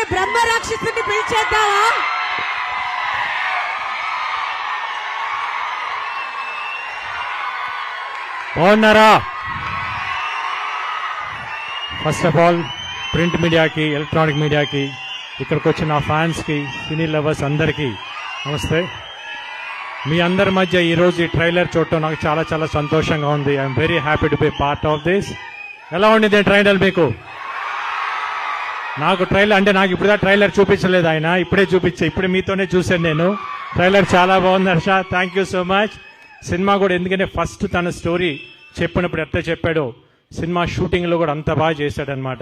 అయితే బ్రహ్మ రాక్షసుని పిలిచేద్దామా? బాగున్నారా? ఫస్ట్ ఆఫ్ ఆల్ ప్రింట్ మీడియాకి, ఎలక్ట్రానిక్ మీడియాకి, ఇక్కడికి వచ్చిన ఫ్యాన్స్కి, సినీ లవర్స్ అందరికీ నమస్తే. మీ అందరి మధ్య ఈరోజు ఈ ట్రైలర్ చూడటం నాకు చాలా చాలా సంతోషంగా ఉంది. I'm very happy to be part of this. ఎలా ఉండింది ట్రైలర్ మీకు? నాకు ట్రైలర్ అంటే నాకు ఇప్పుడు ట్రైలర్ చూపించలేదు ఆయన, ఇప్పుడే మీతోనే చూశాను నేను. ట్రైలర్ చాలా బాగుంది Harsha, thank you so much. Cinema కూడా ఎందుకంటే ఫస్ట్ తన స్టోరీ చెప్పినప్పుడు ఎట్లా చెప్పాడో సినిమా షూటింగ్లో కూడా అంత బాగా చేశాడనమాట.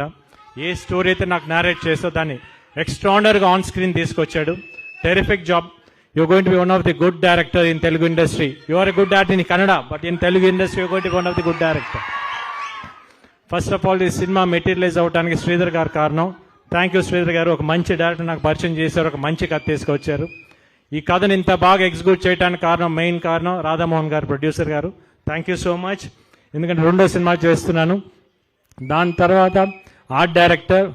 ఏ స్టోరీ అయితే నాకు నేరేట్ చేస్తో దాన్ని ఎక్స్ట్రాడనరీగా ఆన్ స్క్రీన్ తీసుకొచ్చాడు. Terrific job. You going to be one of the good director in Telugu industry. You are a good actor in Kannada, but in Telugu industry you going to be one of the good director. First of all ఈ cinema materialise అవడానికి శ్రీధర్ గారు కారణం. Thank you Sridhar గారు. ఒక మంచి director నాకు పరిచయం చేశారు, ఒక మంచి కథ తీసుకొచ్చారు. ఈ కథను ఇంత బాగా ఎగ్జిక్యూట్ చేయడానికి మెయిన్ కారణం రాధామోహన్ గారు, ప్రొడ్యూసర్ గారు. Thank you so much. ఎందుకంటే రెండో సినిమా చేస్తున్నాను. దాని తర్వాత ఆర్ట్ డైరెక్టర్.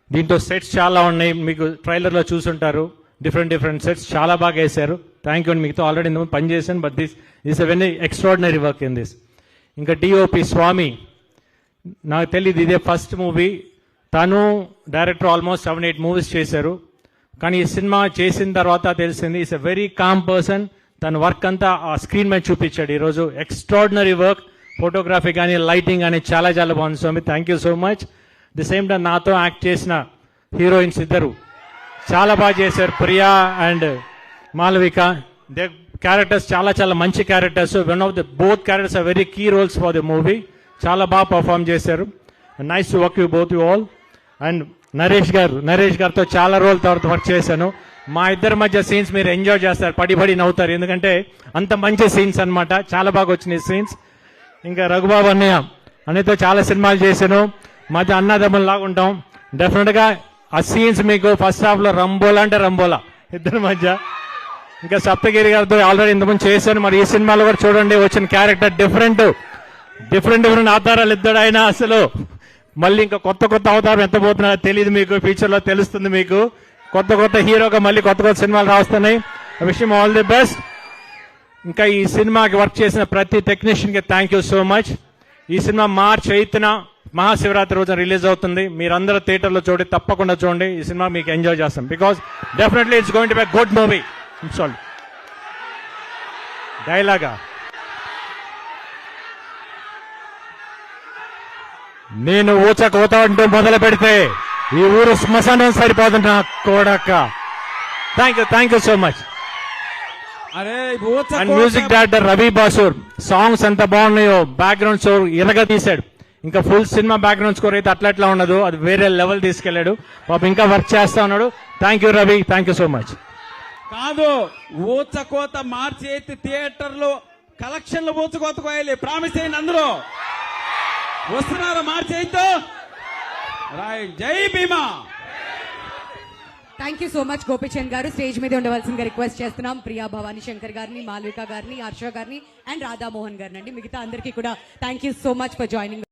దీంట్లో సెట్స్ చాలా ఉన్నాయి, మీకు ట్రైలర్లో చూసుంటారు. డిఫరెంట్ సెట్స్ చాలా బాగా వేశారు. థ్యాంక్ యూ అండి. మీతో ఆల్రెడీ ఇంతకుముందు పని చేశాను, but this is a very extraordinary work in this. ఇంకా డిఓపి స్వామి, నాకు తెలియదు ఇదే ఫస్ట్ మూవీ. తను డైరెక్టర్ ఆల్మోస్ట్ 7-8 మూవీస్ చేశారు. కానీ ఈ సినిమా చేసిన తర్వాత తెలిసింది is a very calm person. తన వర్క్ అంతా ఆ స్క్రీన్ మీద చూపించాడు ఈరోజు. Extraordinary work. ఫోటోగ్రఫీ కానీ, లైటింగ్ కానీ చాలా చాలా బాగుంది Swamy. Thank you so much. The same time నాతో యాక్ట్ చేసిన హీరోయిన్స్ ఇద్దరు చాలా బాగా చేశారు, Priya and Malavika. They characters చాలా చాలా మంచి characters. One of the both characters are very key roles for the movie. చాలా బాగా పర్ఫామ్ చేశారు. Nice to work you both you all. And Naresh గారితో చాలా రోజుల తర్వాత వర్క్ చేశాను. మా ఇద్దరి మధ్య సీన్స్ మీరు ఎంజాయ్ చేస్తారు, పడి నవ్వుతారు, ఎందుకంటే అంత మంచి సీన్స్ అనమాట. చాలా బాగా వచ్చినాయి సీన్స్. ఇంకా రఘుబాబు అన్నయ్యతో చాలా సినిమాలు చేశాను. మధ్య అన్నదమ్ముల్లాగా ఉంటాం. డెఫినెట్గా ఆ సీన్స్ మీకు ఫస్ట్ హాఫ్లో రంబోలా ఇద్దరి మధ్య. ఇంకా సప్తగిరి గారితో ఆల్రెడీ ఇంతకుముందు చేశాను. మరి ఈ సినిమాలో కూడా చూడండి, వచ్చిన క్యారెక్టర్ డిఫరెంట్ అవతారాలు ఇద్దరు ఆయన. అసలు మళ్ళీ ఇంకా కొత్త అవతారం ఎంత పోతున్నారో తెలియదు మీకు, ఫ్యూచర్లో తెలుస్తుంది మీకు. కొత్త హీరోగా మళ్ళీ కొత్త సినిమాలు రాస్తున్నాయి. Wish him all the best. ఇంకా ఈ సినిమాకి వర్క్ చేసిన ప్రతి టెక్నీషియన్కి థ్యాంక్ యూ సో మచ్. ఈ సినిమా March 8న మహాశివరాత్రి రోజున రిలీజ్ అవుతుంది. మీరందరూ థియేటర్లో తప్పకుండా చూడండి. ఈ సినిమా మీకు ఎంజాయ్ చేస్తాం, because definitely it's going to be good movie. Sorry డైలాగా, నేను ఊచకోత అంటూ మొదలు పెడితే ఈ ఊరు శ్మశానం సరిపోతుంది నా కోడక్క. Thank you so much. And music director Ravi Basrur. Songs ఎంత బాగున్నాయో, బ్యాక్గ్రౌండ్ స్కోర్ ఇరగా తీశాడు. ఇంకా ఫుల్ సినిమా బ్యాక్గ్రౌండ్ స్కోర్ అయితే అట్లా ఉండదు, అది వేరే లెవెల్ తీసుకెళ్లాడు. పాపం ఇంకా వర్క్ చేస్తా ఉన్నాడు. Thank you Ravi, thank you so much. కాదు, ఊచకోత March 8 థియేటర్లు కలెక్షన్లు ఊచకోత కోయాలి. ప్రామిస్ అయింది అందరూ వస్తున్నారు March 8. Right, Jai Bheema. Thank you so much Gopichand గారు. స్టేజ్ మీద ఉండవలసిందిగా రిక్వెస్ట్ చేస్తున్నాం ప్రియా భవానీ శంకర్ గారిని, మాల్విక గారిని, హర్ష గారిని అండ్ రాధామోహన్ గారిని అండి. మిగతా అందరికీ కూడా thank you so much for joining.